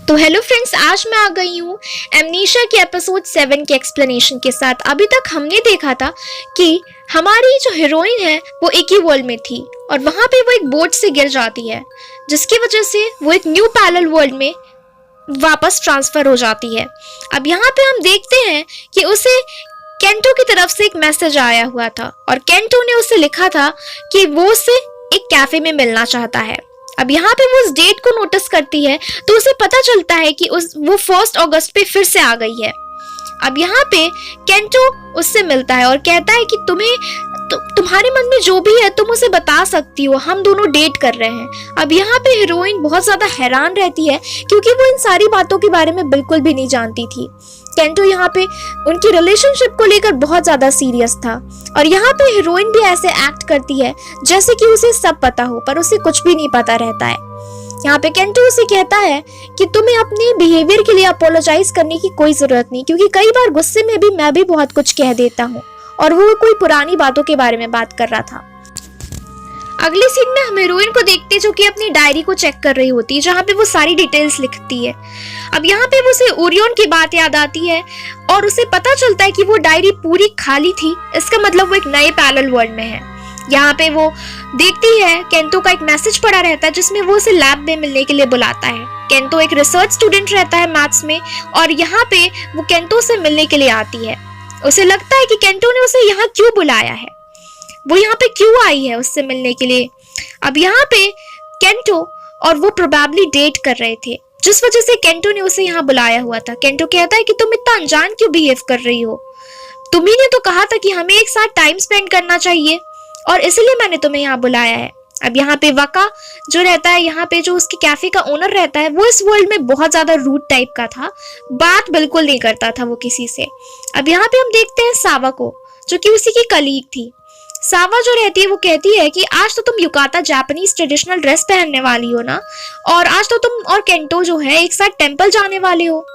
तो hello friends, आज मैं आ गई हूँ एमनीशिया के एपिसोड 7 के एक्सप्लेनेशन के साथ। अभी तक हमने देखा था कि हमारी जो हीरोइन है वो एक ही वर्ल्ड में थी और वहाँ पे वो एक बोट से गिर जाती है, जिसकी वजह से वो एक न्यू पैरेलल वर्ल्ड में वापस ट्रांसफर हो जाती है। अब यहाँ पे हम देखते हैं कि उसे केंटो की तरफ से एक मैसेज आया हुआ था और केंटो ने उसे लिखा था कि वो उसे एक कैफे में मिलना चाहता है। अब यहाँ पे वो उस डेट को नोटिस करती है तो उसे पता चलता है कि वो 1 अगस्त पे फिर से आ गई है। अब यहाँ पे केंटो उससे मिलता है और कहता है कि तुम्हारे मन में जो भी है तुम उसे बता सकती हो, हम दोनों डेट कर रहे हैं। अब यहाँ पे हीरोइन बहुत ज्यादा हैरान रहती है क्योंकि वो इन सारी बातों के बारे में बिल्कुल भी नहीं जानती थी। केंटो यहाँ पे उनकी रिलेशनशिप को लेकर बहुत ज्यादा सीरियस था और यहाँ पे हीरोइन भी ऐसे एक्ट करती है जैसे कि उसे सब पता हो, पर उसे कुछ भी नहीं पता रहता है। यहाँ पे केंटो उसे कहता है कि तुम्हें अपने बिहेवियर के लिए अपोलोजाइज करने की कोई जरूरत नहीं, क्योंकि कई बार गुस्से में भी मैं भी बहुत कुछ कह देता हूँ। और वो कोई पुरानी बातों के बारे में बात कर रहा था। अगले सीन में हम हीरोइन को देखते हैं जो कि अपनी डायरी को चेक कर रही होती है, जहाँ पे वो सारी डिटेल्स लिखती है। अब यहाँ पे उसे ओरियन की बात याद आती है और उसे पता चलता है कि वो डायरी पूरी खाली थी। इसका मतलब वो एक नए पैरेलल वर्ल्ड में है। यहाँ पे वो देखती है केंटो का एक मैसेज पड़ा रहता है जिसमें वो उसे लैब में मिलने के लिए बुलाता है। केंटो एक रिसर्च स्टूडेंट रहता है मैथ्स में और यहाँ पे वो केंटो से मिलने के लिए आती है। उसे लगता है कि केंटो ने उसे यहाँ क्यों बुलाया है, वो यहाँ पे क्यों आई है उससे मिलने के लिए। अब यहाँ पे केंटो और वो प्रोबेबली डेट कर रहे थे, जिस वजह से केंटो ने उसे यहाँ बुलाया हुआ था। केंटो कहता है कि तुम इतना अनजान क्यों बिहेव कर रही हो, तुम्ही ने तो कहा था कि हमें एक साथ टाइम स्पेंड करना चाहिए और इसलिए मैंने तुम्हें यहाँ बुलाया है। अब यहाँ पे वका जो रहता है, यहाँ पे जो उसके कैफे का ओनर रहता है, वो इस वर्ल्ड में बहुत ज्यादा रूड टाइप का था, बात बिल्कुल नहीं करता था वो किसी से। अब यहाँ पे हम देखते हैं सावा को, जो कि उसी की कलीग थी। सावा जो रहती है वो कहती है कि आज तो तुम युकाता जापानीज ट्रेडिशनल ड्रेस पहनने वाली हो ना, और आज तो तुम और केंटो जो है एक साथ टेंपल जाने वाले हो।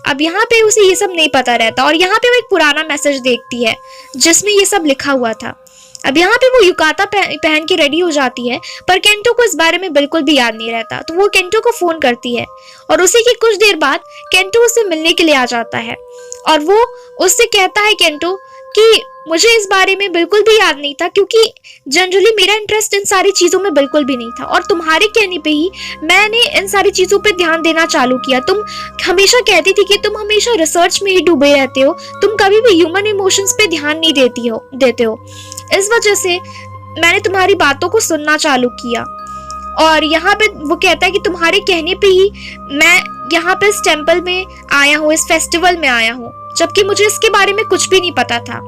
अब यहाँ पे उसे ये सब नहीं पता रहता और यहाँ पे वो एक पुराना मैसेज देखती है जिसमें ये सब लिखा हुआ था। अब यहाँ पे वो युकाता पहन के रेडी हो जाती है, पर केंटो को इस बारे में बिल्कुल भी याद नहीं रहता। तो वो केंटो को फोन करती है और उसी की कुछ देर बाद केंटो उससे मिलने के लिए आ जाता है और वो उससे कहता है केंटो कि मुझे इस बारे में बिल्कुल भी याद नहीं था, क्योंकि जनरली मेरा इंटरेस्ट इन सारी चीजों में बिल्कुल भी नहीं था और तुम्हारे कहने पे ही मैंने इन सारी चीजों पे ध्यान देना चालू किया। तुम हमेशा कहती थी कि तुम हमेशा रिसर्च में ही डूबे रहते हो, तुम कभी भी ह्यूमन इमोशंस पे ध्यान नहीं देते हो। इस वजह से मैंने तुम्हारी बातों को सुनना चालू किया और यहाँ पे वो कहता है कि तुम्हारे कहने पे ही मैं यहाँ पे इस टेम्पल में आया हूँ, इस फेस्टिवल में आया हूँ, जबकि मुझे इसके बारे में कुछ भी नहीं पता था।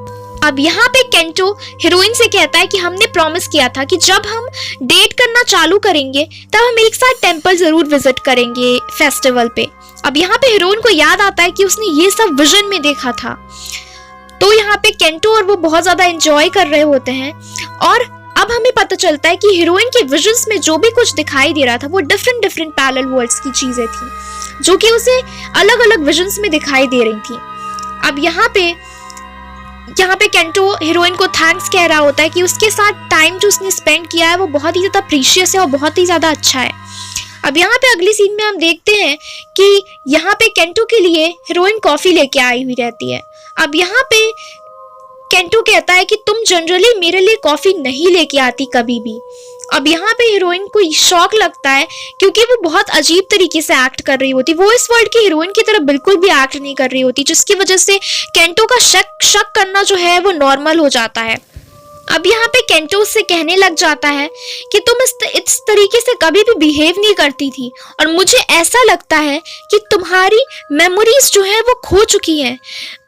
अब यहाँ पे केंटो हीरोइन से कहता है कि हमने प्रॉमिस किया था कि जब हम डेट करना चालू करेंगे तब हम एक साथ टेंपल जरूर विजिट करेंगे फेस्टिवल पे। अब यहाँ पे हीरोइन को याद आता है कि उसने ये सब विजन में देखा था। तो यहाँ पे केंटो और वो बहुत ज्यादा एंजॉय कर रहे होते हैं और अब हमें पता चलता है कि हीरोइन के विजन्स में जो भी कुछ दिखाई दे रहा था वो डिफरेंट पैरेलल वर्ल्ड्स की चीजें थी, जो कि उसे अलग अलग विजन्स में दिखाई दे रही थी। अब यहाँ पे केंटो हीरोइन को थैंक्स कह रहा होता है कि उसके साथ टाइम जो उसने स्पेंड किया है वो बहुत ही ज्यादा प्रीशियस है और बहुत ही ज्यादा अच्छा है। अब यहाँ पे अगली सीन में हम देखते हैं कि यहाँ पे केंटो के लिए हीरोइन कॉफी लेके आई हुई रहती है। अब यहाँ पे केंटो कहता है कि तुम जनरली मेरे लिए कॉफी नहीं लेके आती कभी भी। अब यहाँ पे हीरोइन को शॉक लगता है क्योंकि वो बहुत अजीब तरीके से एक्ट कर रही होती, वो इस वर्ल्ड की हीरोइन की तरह बिल्कुल भी एक्ट नहीं कर रही होती, जिसकी वजह से केंटो का शक करना जो है वो नॉर्मल हो जाता है। अब यहाँ पे केंटो उससे कहने लग जाता है कि तुम इस तरीके से कभी भी बिहेव नहीं करती थी और मुझे ऐसा लगता है कि तुम्हारी मेमोरीज जो है वो खो चुकी हैं।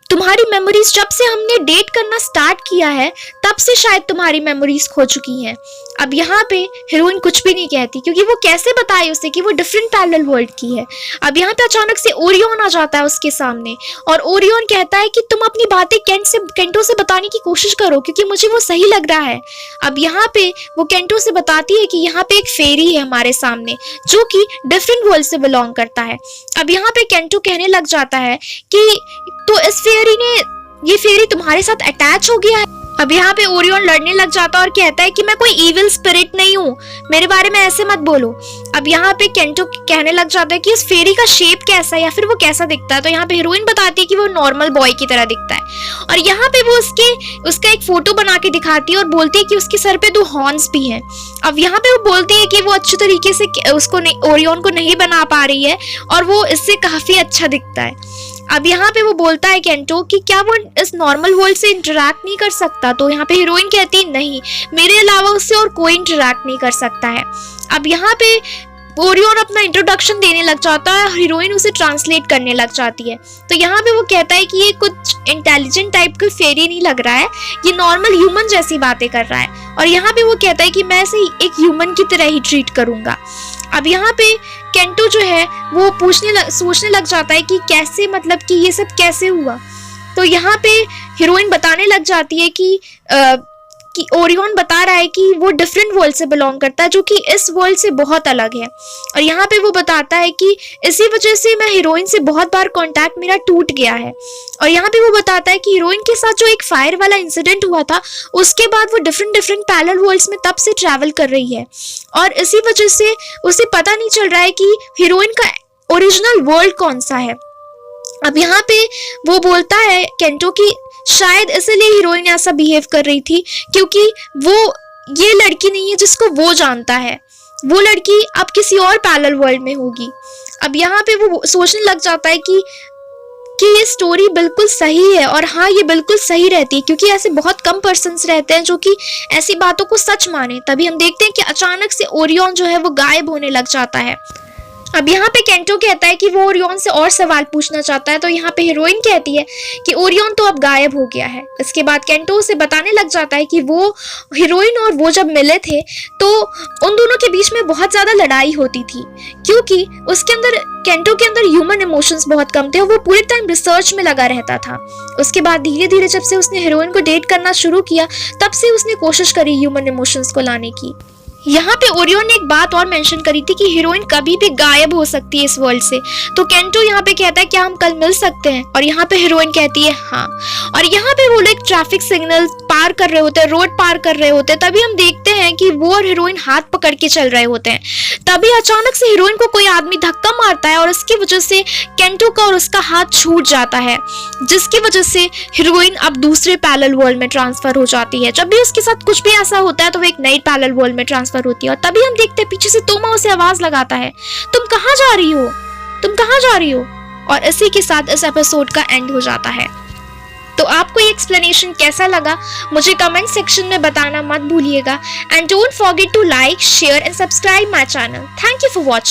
तुम्हारी मेमोरीज जब से हमने डेट करना स्टार्ट किया है तब से शायद तुम्हारी मेमोरीज खो चुकी हैं। अब यहाँ पे हीरोइन कुछ भी नहीं कहती क्योंकि वो कैसे बताए उसे कि वो डिफरेंट पैरेलल वर्ल्ड की है। अब यहाँ पे अचानक से ओरियन आ जाता है उसके सामने और ओरियन कहता है कि तुम अपनी बातें केंटो से बताने की कोशिश करो क्योंकि मुझे वो सही लग रहा है। अब यहाँ पे वो केंटो से बताती है कि यहाँ पे एक फेरी है हमारे सामने जो कि डिफरेंट वर्ल्ड से बिलोंग करता है। अब यहाँ पे केंटो कहने लग जाता है कि तो ये फेरी तुम्हारे साथ अटैच हो गया है। अब यहाँ पे ओरियन लड़ने लग जाता है और कहता है कि मैं कोई इविल स्पिरिट नहीं हूँ, मेरे बारे में ऐसे मत बोलो। अब यहाँ पे केंटो कहने लग जाता है कि इस फेरी का शेप कैसा है या फिर वो कैसा दिखता है। तो यहाँ पे हीरोइन बताती है कि वो नॉर्मल बॉय की तरह दिखता है और यहाँ पे वो उसका एक फोटो बना के दिखाती है और बोलती है कि उसके सर पे 2 हॉर्न्स भी हैं। अब यहाँ पे वो बोलती है कि वो अच्छे तरीके से उसको ओरियन को नहीं बना पा रही है और वो इससे काफी अच्छा दिखता है। अब यहाँ पे वो बोलता है केंटो कि क्या वो इस नॉर्मल वर्ल्ड से इंटरेक्ट नहीं कर सकता। तो यहाँ पे हीरोइन कहती है नहीं, मेरे अलावा उससे और कोई इंटरेक्ट नहीं कर सकता है। अब यहाँ पे ओरियन अपना इंट्रोडक्शन देने लग जाता है, हीरोइन उसे ट्रांसलेट करने लग जाती है। तो यहाँ पे वो कहता है कि ये कुछ इंटेलिजेंट टाइप का फेरी नहीं लग रहा है, ये नॉर्मल ह्यूमन जैसी बातें कर रहा है और यहाँ पे वो कहता है कि मैं इसे एक ह्यूमन की तरह ही ट्रीट करूंगा। अब यहाँ पे केंटो जो है वो सोचने लग जाता है कि कैसे, मतलब कि ये सब कैसे हुआ। तो यहाँ पे हीरोइन बताने लग जाती है कि ओरियन बता रहा है कि वो डिफरेंट वर्ल्ड से बिलोंग करता है जो कि इस वर्ल्ड से बहुत अलग है। और यहाँ पे वो बताता है कि इसी वजह से मैं हीरोइन से बहुत बार कांटेक्ट मेरा टूट गया है। और यहाँ पे वो बताता है कि हीरोइन के साथ जो एक फायर वाला इंसिडेंट हुआ था उसके बाद वो डिफरेंट पैरेलल वर्ल्ड्स में तब से ट्रैवल कर रही है और इसी वजह से उसे पता नहीं चल रहा है कि हीरोइन का ओरिजिनल वर्ल्ड कौन सा है। अब यहाँ पे वो बोलता है केंटो कि शायद इसलिए हीरोइन ऐसा बिहेव कर रही थी क्योंकि वो ये लड़की नहीं है जिसको वो जानता है, वो लड़की अब किसी और पैरेलल वर्ल्ड में होगी। अब यहाँ पे वो सोचने लग जाता है कि ये स्टोरी बिल्कुल सही है और हाँ, ये बिल्कुल सही रहती है क्योंकि ऐसे बहुत कम पर्सन्स रहते हैं जो कि ऐसी बातों को सच माने। तभी हम देखते हैं कि अचानक से ओरियन जो है वो गायब होने लग जाता है। अब यहाँ पे केंटो कहता है कि वो ओरियन से और सवाल पूछना चाहता है। तो यहाँ पे हीरोइन कहती है कि ओरियन तो अब गायब हो गया है। इसके बाद केंटो उसे बताने लग जाता है कि वो हीरोइन और वो जब मिले थे तो उन दोनों के बीच में बहुत ज्यादा लड़ाई होती थी क्योंकि उसके अंदर, केंटो के अंदर ह्यूमन इमोशंस बहुत कम थे और वो पूरे टाइम रिसर्च में लगा रहता था। उसके बाद धीरे धीरे जब से उसने हीरोइन को डेट करना शुरू किया तब से उसने कोशिश करी ह्यूमन इमोशंस को लाने की। यहाँ पे ओरियन ने एक बात और मेंशन करी थी कि हीरोइन कभी भी गायब हो सकती है इस वर्ल्ड से। तो केंटो यहाँ पे कहता है क्या हम कल मिल सकते हैं, और यहाँ पे हीरोइन कहती है हाँ। और यहाँ पे वो लोग ट्रैफिक सिग्नल पार कर रहे होते हैं, रोड पार कर रहे होते हैं, तभी हम देखते हैं कि वो और हीरोइन हाथ पकड़ के चल रहे होते हैं। तभी अचानक से हीरोइन को कोई आदमी धक्का मारता है और इसकी वजह से केंटो का और उसका हाथ छूट जाता है, जिसकी वजह से हीरोइन अब दूसरे पैरेलल वर्ल्ड में ट्रांसफर हो जाती है। जब भी उसके साथ कुछ भी ऐसा होता है तो वो एक नई पैरेलल वर्ल्ड में ट्रांसफर होती है। और तभी हम देखते हैं पीछे से तोमा उसे आवाज लगाता है, तुम कहाँ जा रही हो, तुम कहाँ जा रही हो। और इसी के साथ इस एपिसोड का एंड हो जाता है। तो आपको ये एक्सप्लेनेशन कैसा लगा मुझे कमेंट सेक्शन में बताना मत भूलिएगा। And don't forget to like, share and subscribe my channel. Thank you for watching.